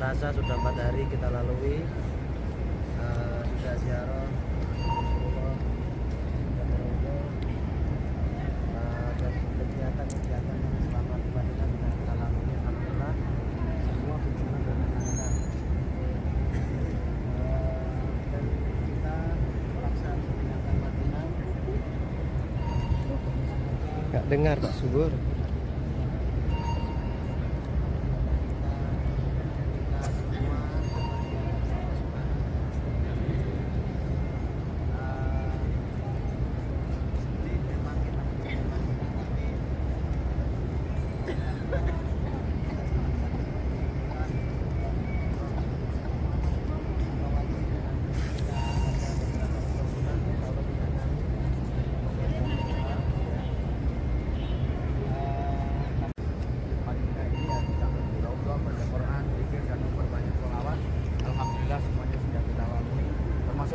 terasa sudah 4 hari kita lalui, sudah ziarah Rasulullah dan kegiatan-kegiatan yang selama di Madinah sudah kita lalui. Alhamdulillah semua berjalan dengan lancar. Dan kita melaksanakan kegiatan Madinah. Nggak dengar Pak Subur.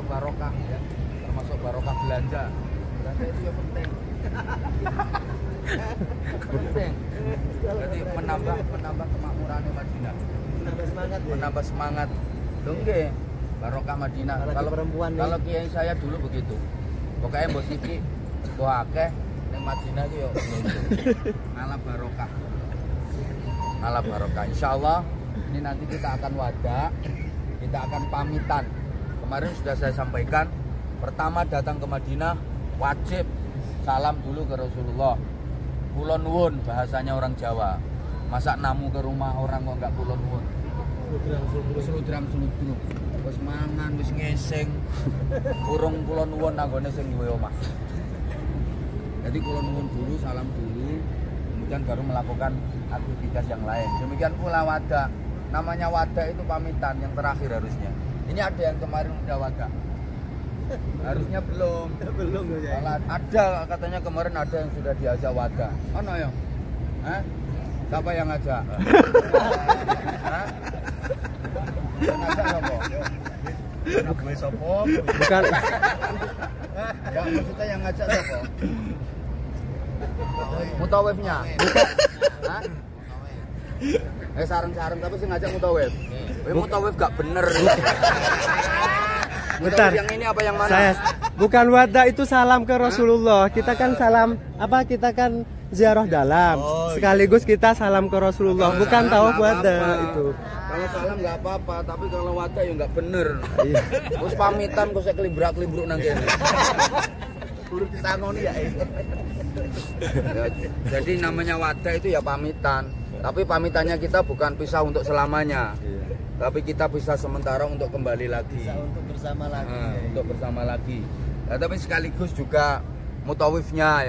Barokah ya, termasuk barokah belanja itu yang penting. Penting. Jadi menambah kemakmuran Madinah, menambah semangat. Dongge barokah Madinah. Kalau kiai saya dulu begitu. Pokoknya mbok sithik, mbok akeh ning Madinah itu yo ala barokah. Ala barokah. Insyaallah ini nanti kita akan wada, kita akan pamitan. Kemarin sudah saya sampaikan, pertama datang ke Madinah wajib salam dulu ke Rasulullah. Kulon nuwun bahasanya orang Jawa. Masa namu ke rumah orang kok enggak kulon nuwun? Seludram-seludrum. Wis mangan, wis ngeseng. Urung kulon nuwun nanggone sing duwe omah. Jadi kulon nuwun dulu, salam dulu, kemudian baru melakukan aktivitas yang lain. Demikian pula wada. Namanya wada itu pamitan yang terakhir harusnya. Ini ada yang kemarin udah wada. Harusnya belum. Belum ya. Ada katanya kemarin ada yang sudah diajak wada. Ono ya? Hah? Siapa yang ngajak? Hah? Yang ngajak siapa? Gue sopo? Bukan. Ya maksudnya yang ngajak siapa? Mutawifnya. Hah? Sarang-sarang tapi sih ngajak mutawif. Mutawif gak bener. Bentar. Yang ini apa yang mana? Saya bukan wada, itu salam ke Rasulullah. Kita kan salam apa? Kita kan ziarah dalam. Sekaligus kita salam ke Rasulullah. Bukan tahu wada itu. Kalau salam nggak apa-apa, tapi kalau wada ya nggak bener. Terus pamitan kok saya kelibrak-kelibruk nang kene. Urut ditangoni ya. Jadi namanya wada itu ya pamitan. Tapi pamitannya kita bukan pisah untuk selamanya. Tapi kita bisa sementara untuk kembali lagi. Bisa untuk bersama lagi. Untuk bersama lagi. Nah, tapi sekaligus juga mutawifnya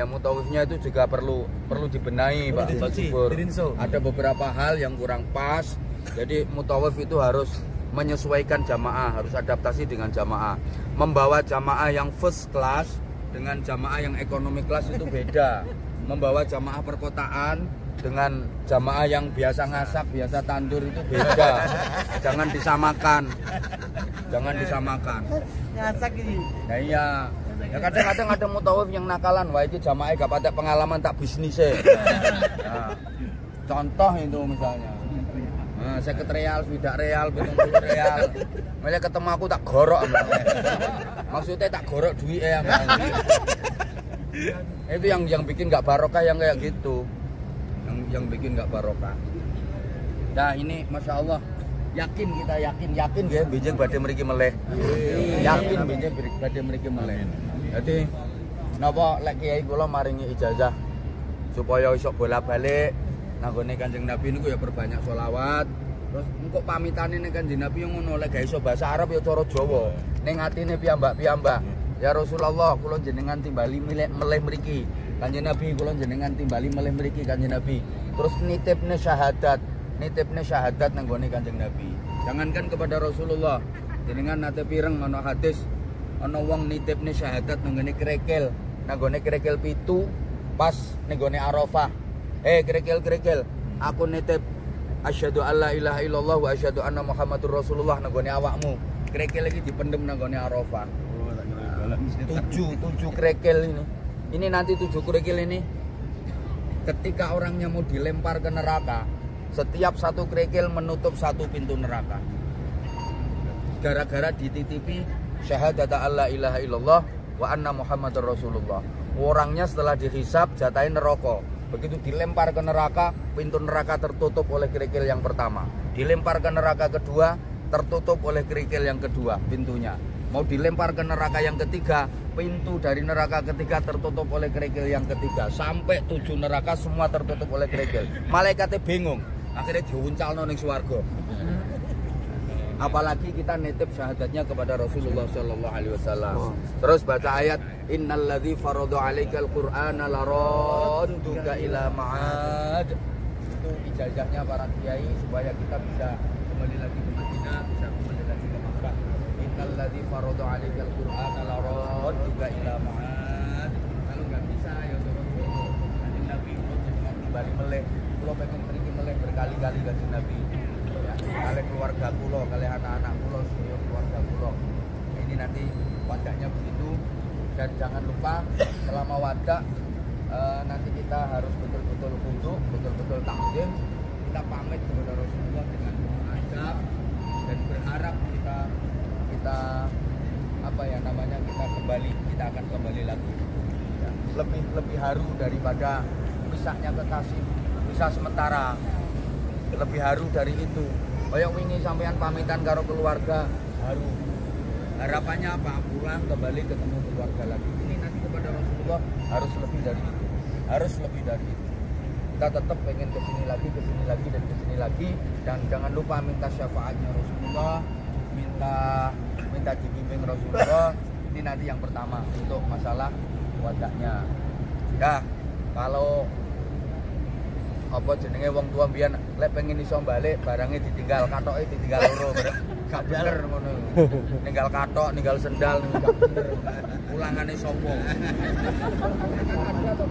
itu juga perlu dibenahi, Pak Subur. Ada beberapa hal yang kurang pas. Jadi mutawif itu harus menyesuaikan jamaah, harus adaptasi dengan jamaah. Membawa jamaah yang first class dengan jamaah yang ekonomi kelas itu beda. Membawa jamaah perkotaan dengan jamaah yang biasa ngasak, biasa tandur itu beda. Jangan disamakan. Jangan disamakan. Ngasak ini. Nah iya. Ya kadang-kadang ada mutawif yang nakalan, wah itu jamaah gak pada pengalaman tak bisnisnya. Nah, contoh itu misalnya. Nah, sekretarial, tidak real, betul real. Malah ketemu aku tak gorok. Maksudnya tak gorok duit ya. Itu yang bikin gak barokah yang kayak gitu. Yang bikin nggak barokah. Nah ini masya Allah, yakin ya bijak badhe mriki meleh. Yakin bijak badhe mriki meleh. Jadi napa lek kiai kula maringi ijazah supaya iso bolak-balik nanggone Kanjeng Nabi niku ya perbanyak sholawat. Terus engko pamitane ning Kanjeng Nabi yang ngono lek gak iso bahasa Arab ya cara Jawa. Ning atine piyambak-piyambak. Ya Rasulullah kula jenengan timbali meleh mriki. Kanjeng Nabi kula jenengan timbali melih mriki Kanjeng Nabi. Terus nitipne syahadat nang gone Kanjeng Nabi. Jangankan kepada Rasulullah, jenengan nate pireng ana hadis ana wong nitipne syahadat nang gone krekel, nang gone krekel pitu pas nang gone Arafah. Krekel, aku nitip asyhadu alla ilaha illallah wa asyhadu anna Muhammadur Rasulullah nang gone awakmu. Krekel iki dipendem nang gone Arafah. 7 krekel ini. Ini nanti 7 kerikil ini ketika orangnya mau dilempar ke neraka Setiap satu kerikil menutup satu pintu neraka. Gara-gara dititipi syahadat alla ilaha illallah wa anna muhammadar rasulullah. Orangnya setelah dihisab jatahin neraka. Begitu dilempar ke neraka, pintu neraka tertutup oleh kerikil yang pertama. Dilempar ke neraka kedua, tertutup oleh kerikil yang kedua pintunya. Mau dilempar ke neraka yang ketiga, pintu dari neraka ketiga tertutup oleh kerikil yang ketiga. Sampai 7 neraka semua tertutup oleh kerikil. Malaikatnya bingung, akhirnya diuncalno ning swarga. Apalagi kita nitip syahadatnya kepada Rasulullah Shallallahu Alaihi Wasallam. Terus baca ayat innalladzi farada 'alaikal qur'ana laradduka ila ma'ad. Itu ijazahnya para kiai supaya kita bisa kembali lagi ke Madinah, bisa kembali lagi ke Makkah. Innalladzi farada 'alaikal qur'ana laradduka ila ma'ad. Kalau nggak bisa ya nanti Nabi jenengan kembali meleh. Kalau pengen pergi meleh berkali-kali ke Nabi. Kali keluarga pulau, kali anak-anak pulau, seluruh keluarga pulau. Ini nanti wadahnya begitu. Dan jangan lupa selama wadah nanti kita harus betul-betul khusyuk, betul-betul takzim. Kita pamit kepada Rasulullah dengan adab dan berharap kita apa ya namanya kita akan kembali lagi. Ya, lebih haru daripada pisahnya kekasih, pisah sementara. Lebih haru dari itu. Kayak wingi sampean pamitan karo keluarga, haru. Harapannya apa? Pulang kembali ketemu keluarga lagi. Ini nanti kepada Rasulullah harus lebih dari itu. Harus lebih dari itu. Kita tetap pengen kesini lagi dan kesini lagi. Dan jangan lupa minta syafaatnya Rasulullah, minta dibimbing Rasulullah. Ini nanti yang pertama untuk masalah wadahnya. Ya, kalau apa jenenge wong tua mbiyen lek pengen iso balik barangnya ditinggal, katoke ditinggal loro. Gak bener ngono. Ninggal katok, ninggal sendal, gak bener. Ulangane sapa? Ada to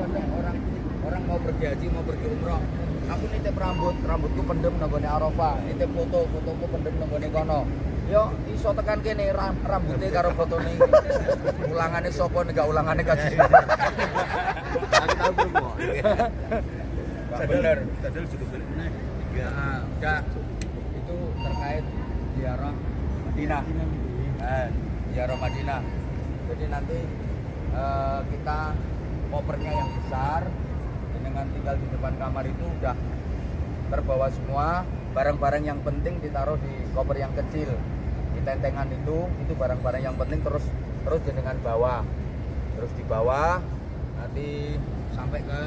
orang mau pergi haji, mau pergi umroh. Aku nitip rambutku pendem nang gone Arafah, nitip fotoku pendem nang gone kono. Yo iso tekan kene rambutnya karo fotone. Ulangane sapa nek gak ulangane kaji. Aku tahu bro. Bener. Ya, udah. Itu terkait ziarah Madinah. Ziarah Madinah. Jadi nanti kita kopernya yang besar, dengan tinggal di depan kamar itu udah terbawa semua. Barang-barang yang penting ditaruh di koper yang kecil. Di tentengan itu barang-barang yang penting terus dengan bawa. Terus di bawah nanti sampai ke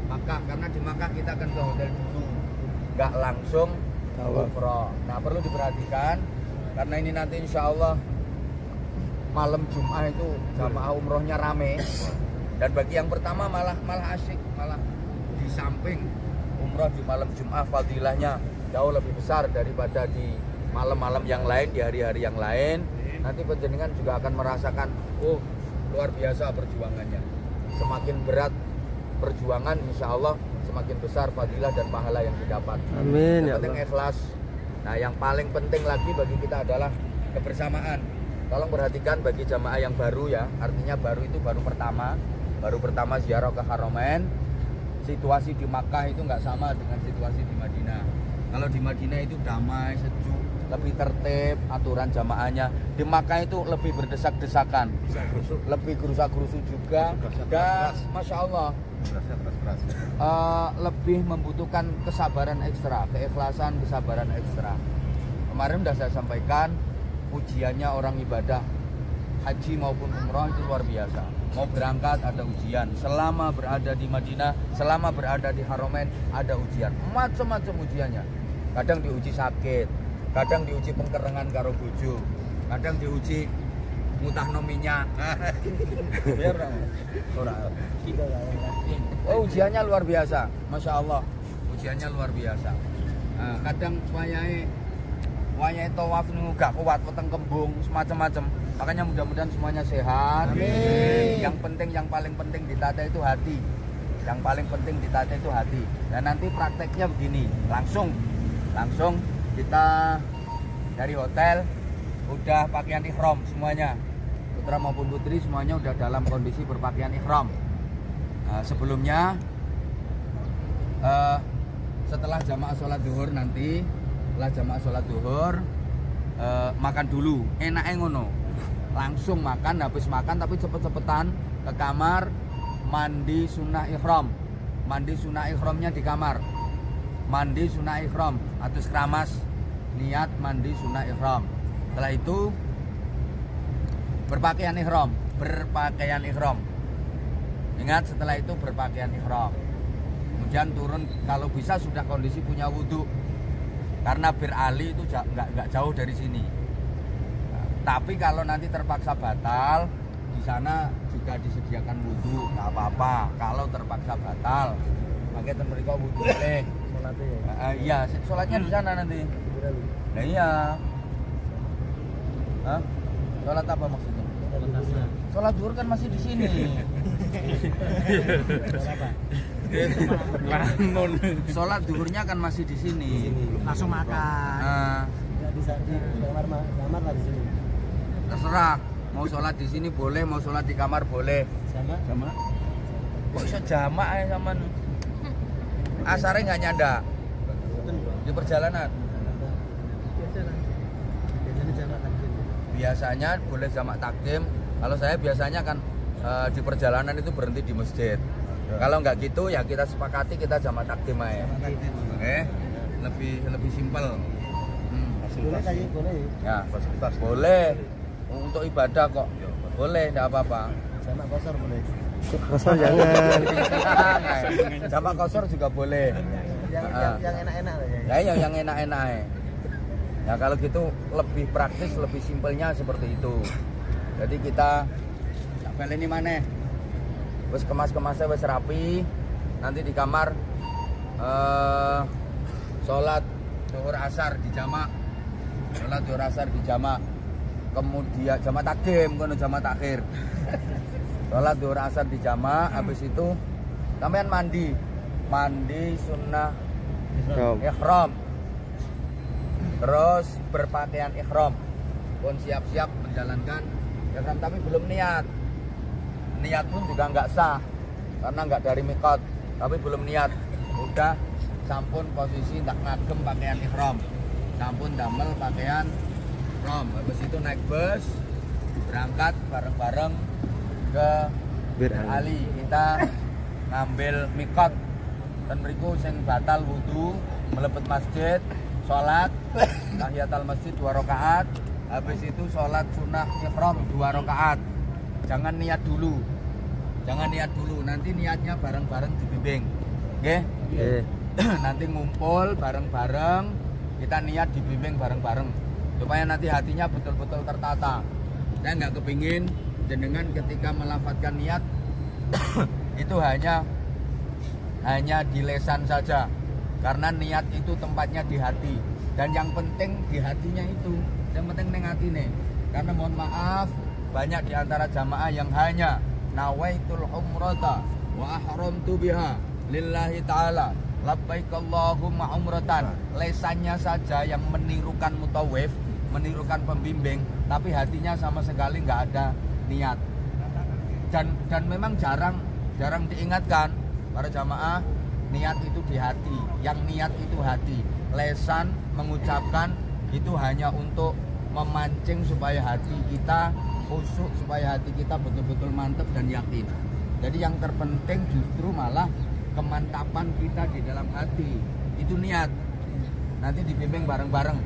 Makkah, karena di Makkah kita akan ke hotel dulu, nggak langsung umroh. Nah perlu diperhatikan karena ini nanti insya Allah malam Jumat itu jamaah umrohnya rame. Dan bagi yang pertama malah asik, malah di samping umroh di malam Jumat fadilahnya jauh lebih besar daripada di malam-malam yang lain, di hari-hari yang lain. Nanti panjenengan juga akan merasakan, oh luar biasa perjuangannya. Semakin berat perjuangan, insya Allah semakin besar fadilah dan pahala yang didapat. Amin. Yang penting ikhlas. Nah yang paling penting lagi bagi kita adalah kebersamaan. Tolong perhatikan bagi jamaah yang baru ya, artinya baru itu baru pertama ziarah ke Haramain. Situasi di Makkah itu nggak sama dengan situasi di Madinah. Kalau di Madinah itu damai, sejuk, lebih tertib aturan jamaahnya. Di Makkah itu lebih berdesak-desakan, lebih gerusak-gerusu juga, dan masya Allah lebih membutuhkan kesabaran ekstra, keikhlasan, kesabaran ekstra. Kemarin sudah saya sampaikan, ujiannya orang ibadah haji maupun umroh itu luar biasa. Mau berangkat ada ujian, selama berada di Madinah, selama berada di Haramain ada ujian, macam-macam ujiannya. Kadang diuji sakit, kadang diuji pengkerengan karo bojo, kadang diuji mutahno minyak. Oh ujiannya luar biasa, masya Allah, ujiannya luar biasa. Nah, kadang wayahe tawaf nu gak kuat, weteng kembung, semacam-macam. Makanya mudah-mudahan semuanya sehat. Amin. Yang paling penting ditata itu hati. Yang paling penting ditata itu hati. Dan nanti prakteknya begini, langsung kita dari hotel udah pakaian ihram semuanya. Putra maupun putri semuanya udah dalam kondisi berpakaian ihram. Sebelumnya setelah jamaah sholat duhur nanti, setelah jamaah sholat duhur makan dulu, enaknya ngono. Langsung makan, habis makan tapi cepet-cepetan ke kamar, mandi sunnah ihram. Mandi sunnah ihramnya di kamar. Mandi sunnah ihram, atus keramas, niat mandi sunnah ihram. Setelah itu berpakaian ihram, berpakaian ihram. Ingat, setelah itu berpakaian ihram. Kemudian turun, kalau bisa sudah kondisi punya wudhu, karena Bir Ali itu nggak jauh dari sini. Tapi kalau nanti terpaksa batal, di sana juga disediakan wudhu, nggak apa-apa. Kalau terpaksa batal, pakai mereka wudhu boleh. Iya, sholatnya di sana nanti. Nah iya. Hah? Sholat apa maksudnya? Sholat zuhur kan masih di sini. Sholat zuhurnya kan masih di sini. Langsung makan. Nah, Nggak bisa di kamar lah di sini. terserah. Mau sholat di sini boleh, mau sholat di kamar boleh. Sama. Kok bisa jamak ya sama? Asarnya nggak nyanda di perjalanan. Biasanya jamak takdim. Biasanya boleh jamak takdim. Kalau saya biasanya kan di perjalanan itu berhenti di masjid. Kalau nggak gitu ya kita sepakati kita jamak takdim aja. Oke, lebih simpel. Boleh tadi, boleh. Ya, boleh. Untuk ibadah kok boleh, tidak apa-apa. Jamak kosor boleh. Kosor jangan. Jamak kosor juga boleh. Yang enak-enak lah ya. Ya, yang enak-enak ya. Ya kalau gitu lebih praktis, lebih simpelnya seperti itu. Jadi kita ini mana? Wes kemas-kemasnya wes rapi. Nanti di kamar sholat zuhur asar di jamak. Sholat zuhur asar di jamak. Kemudian jamak takdim, kono jamak takhir. Sholat zuhur asar di jamak. Habis itu sampean mandi sunnah ihram. Terus berpakaian ihram. Pun siap-siap menjalankan ihram tapi belum niat. Niat pun juga nggak sah karena nggak dari mikot, tapi belum niat. Udah sampun posisi tak ngagem pakaian ihram. Sampun damel pakaian ihram. Habis itu naik bus berangkat bareng-bareng ke Bir Ali. Kita ngambil mikot dan beriku sing batal wudu, melebet masjid, sholat tahiyatul masjid 2 rakaat. Habis itu sholat sunnah ihram 2 rakaat. Jangan niat dulu. Nanti niatnya bareng-bareng dibimbing. Oke? Oke. Nanti ngumpul bareng-bareng, kita niat dibimbing bareng-bareng. Supaya nanti hatinya betul-betul tertata. Saya nggak kepingin jenengan ketika melafadzkan niat itu hanya di lesan saja. Karena niat itu tempatnya di hati. Dan yang penting di hatinya itu. Yang penting neng hati nih. Karena mohon maaf, banyak di antara jamaah yang hanya nawaitul umrata wa ahramtu biha lillahi ta'ala labbaik Allahumma umratan. Lesannya saja yang menirukan mutawif, menirukan pembimbing, tapi hatinya sama sekali nggak ada niat. Dan memang jarang diingatkan para jamaah, niat itu di hati. Yang niat itu hati. Lesan mengucapkan itu hanya untuk memancing supaya hati kita khusyuk, supaya hati kita betul-betul mantap dan yakin. Jadi yang terpenting justru malah kemantapan kita di dalam hati. Itu niat. Nanti dibimbing bareng-bareng.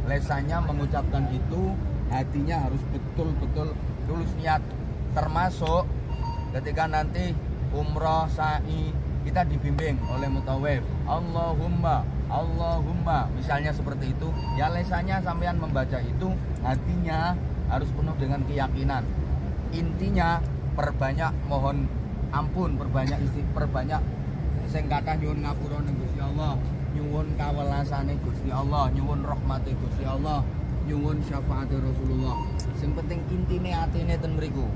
Lesannya mengucapkan itu, hatinya harus betul-betul tulus niat. Termasuk ketika nanti umroh, sa'i, kita dibimbing oleh mutawif. Allahumma misalnya seperti itu. Ya lesannya sampean membaca itu, hatinya harus penuh dengan keyakinan. Intinya perbanyak mohon ampun, perbanyak sing kathah nyuwun ngapura ning Gusti Allah, nyuwun kawelasane Gusti Allah, nyuwun rahmate Gusti Allah, nyuwun syafaate Rasulullah. Sing penting intine atine ten mriku.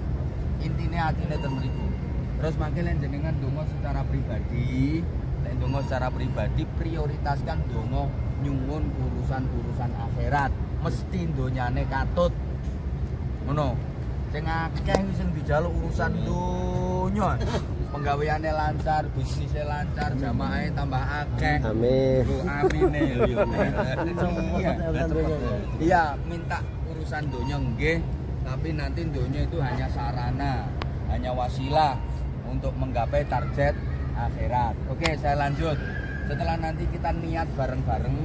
Terus mangke jenengan donga secara pribadi, prioritaskan donga nyuwun urusan akhirat. Mesti donyane katut. Ngono. Sing akeh sing dijaluk urusan donya. penggaweannya lancar, bisnisnya lancar, jamaahnya tambah akeh. Amin. Amin. Iya, minta urusan dunia nggih, tapi nanti dunia itu hanya sarana, hanya wasilah untuk menggapai target akhirat. Oke, saya lanjut. Setelah nanti kita niat bareng-bareng,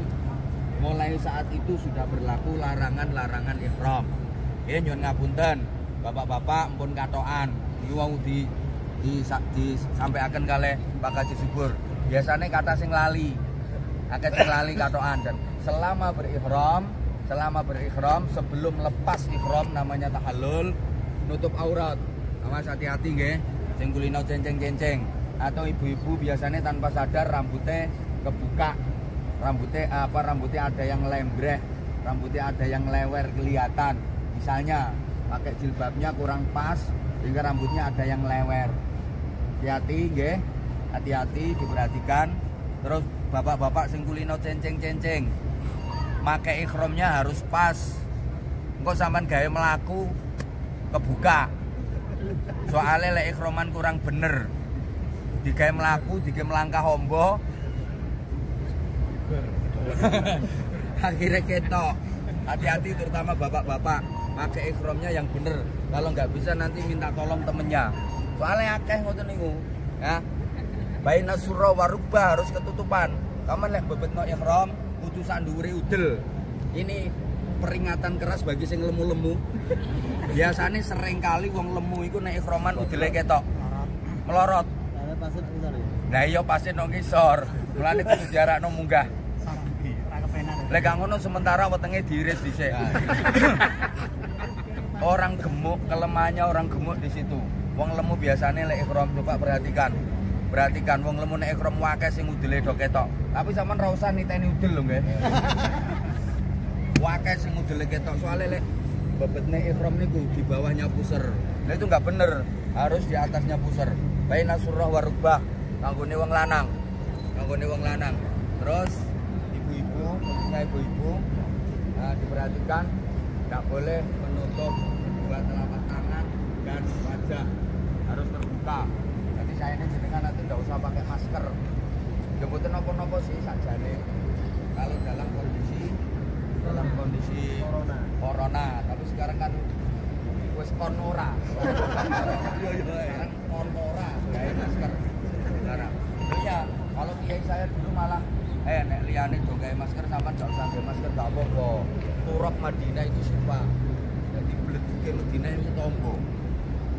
mulai saat itu sudah berlaku larangan-larangan ihram. Ya nyuwun ngapunten, bapak-bapak mpun katokan, iki wau disampaikan kalih Pak Haji Subur. Biasanya kata sing lali. Akeh sing lali katokan dan selama berihram sebelum lepas ihram namanya tahallul, nutup aurat. Awas hati-hati nggih, sing kulino cenceng-cenceng atau ibu-ibu biasanya tanpa sadar rambutnya kebuka. Rambutnya ada yang lembreh, rambutnya ada yang lewer kelihatan. Misalnya pakai jilbabnya kurang pas sehingga rambutnya ada yang lewer. Hati-hati nggih, hati-hati diperhatikan. Terus bapak-bapak sing kulino cenceng-cenceng, make ihramnya harus pas. Engko sampean gawe melaku kebuka. Soalnya lek ihraman kurang bener, digawe melaku, digawe melangkah hombo, akhirnya ketok. Hati-hati terutama bapak-bapak, pakai ihramnya yang bener. Kalau nggak bisa nanti minta tolong temennya. Soalnya akeh ngoten niku, ya. Baina surah warubah harus ketutupan. Kamu lek bebetno ihram kudu sandure udel. Ini peringatan keras bagi sing lemu-lemu. Biasanya sering kali wong lemu iku nek ihraman udele ketok. Melorot. Nah iya pasti nang ngisor. Mulane kudu jarakno munggah. Lek gak ngono sementara wetenge diiris dhisik. Orang gemuk, kelemahannya orang gemuk di situ. Wong lemu biasanya lek ihram coba perhatikan. Perhatikan wong lemu nek ihram wae sing udele do ketok. Tapi sampean ra usah niteni udel lho nggih. Wae sing udele ketok soalnya lek bebetne ihram niku di bawahnya pusar. Lah itu enggak bener, harus di atasnya pusar. Baina surah warubah kanggone wong lanang. Kanggone wong lanang. Terus ibu-ibu, khususnya ibu-ibu, nah, diperhatikan enggak boleh menutup kedua telapak tangan dan wajah, harus terbuka. Jadi saya ini jenengan nanti enggak usah pakai masker. Jemputin nopo-nopo sih sakjane. Kalau dalam kondisi corona, tapi sekarang kan wis konora. Sekarang konora, pakai masker. Sekarang. Iya, kalau kiai saya dulu malah nek liyane do gawe masker sampean gak usah gawe masker gak apa-apa. Turap Madinah itu syifa. Jadi bleduke Madinah itu tombo.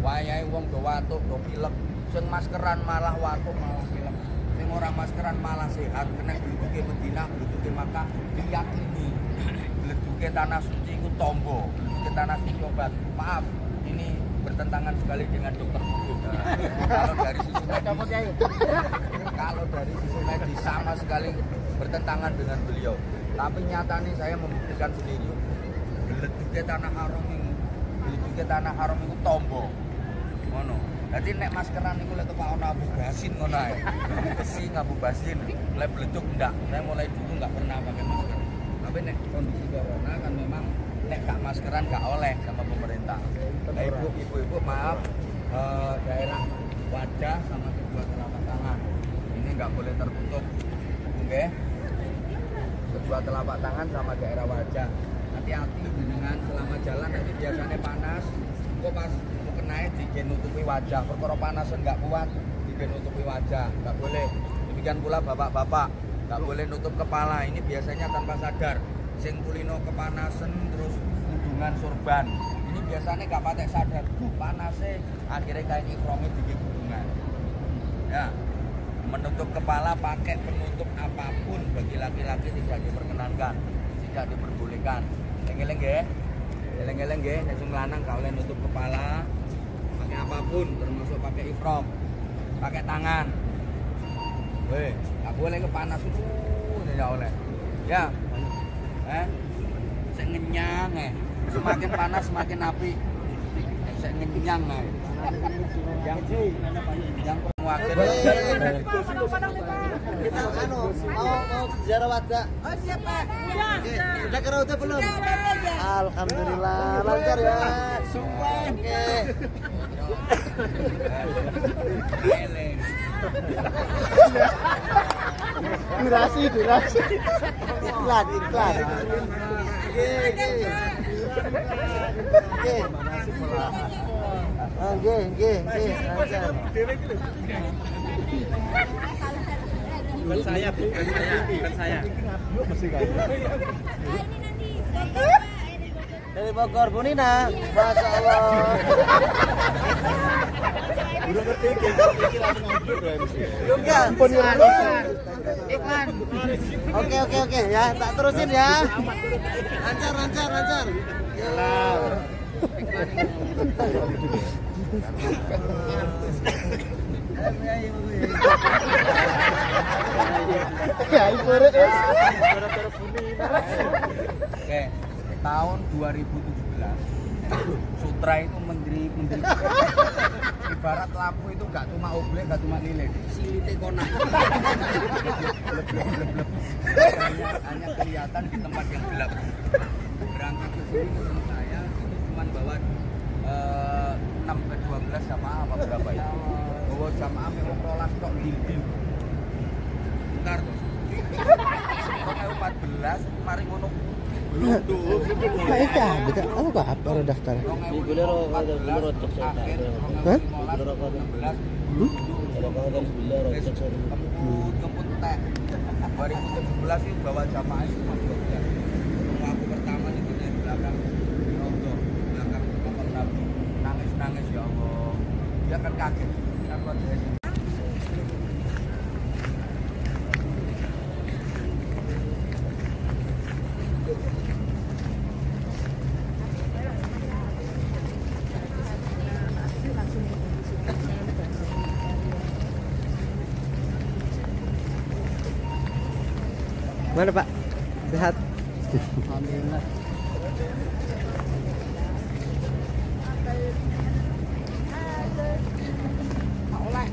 Wayahe wong do watuk, do pilek, sing maskeran malah watuk malah pilek. Sing ora maskeran malah sehat, kena bleduke Madinah, bleduke Makkah, diyakini bleduke tanah suci itu tombo, bleduke tanah suci obat. Maaf, ini bertentangan sekali dengan dokter hukum. Kalau dari sisi medis, kalau dari sisi medis sama sekali bertentangan dengan beliau. Tapi nyatanya saya membuktikan sendiri. Bleduke tanah haram itu tombo. Ngono. Jadi nek maskeran niku lek kepak ana Abu Basin ngono ae. Besi Abu Basin, lek bleduk ndak. Saya mulai dulu enggak pernah pakai masker. Tapi nek kondisi corona kan memang nek gak maskeran gak oleh sama pemerintah. Nah, ibu-ibu maaf, daerah wajah sama kedua telapak tangan ini nggak boleh tertutup, oke? Kedua telapak tangan sama daerah wajah. Hati-hati dengan selama jalan nanti biasanya panas. Kok pas mau kenai digenutupi wajah. Perkara panasan nggak kuat digenutupi wajah, nggak boleh. Demikian pula bapak-bapak nggak boleh nutup kepala. Ini biasanya tanpa sadar. Sing kulino kepanasan terus kudungan sorban. Ini biasanya gak patek sadar, panasnya akhirnya kain ikromnya bikin hubungan. Ya, menutup kepala pakai penutup apapun bagi laki-laki tidak diperkenankan, tidak diperbolehkan. Eleng-eleng ya, eleng-eleng ya, langsung lanang gak boleh nutup kepala, pakai apapun, termasuk pakai ikrom, pakai tangan. Weh, gak boleh kepanas itu, tidak boleh. Ya, saya ngenyang semakin panas semakin api. Saya ngenyang yang penguatir. Kita mau ziarah wada. Oh siap Pak. Sudah ke Rauda belum? Alhamdulillah lancar ya. Oke. Durasi. Iklan. Oke. Bukan saya. Dari Bogor, Bu Nina. Masya Allah. Udah ngerti, iklan. Oke, ya, tak terusin ya. Lancar. Oke, tahun 2017 Sutra itu menteri ibarat lampu itu gak cuma oblek, gak cuma lilin, silite kona hanya kelihatan di tempat yang gelap. Berangkat ke sini ketemu saya itu cuma bawa 6 ke 12 sama apa berapa itu bawa jamaah memang rolas kok dil bentar tuh 2014 mari ngono belum tuh. Apa baru daftar? Itu bawa jamaah itu aku pertama itu dari belakang rondo, belakang makam Nabi, nangis ya Allah. Dia kan kaget. Apa dia? Mana Pak? Sehat? Alhamdulillah. Oleh.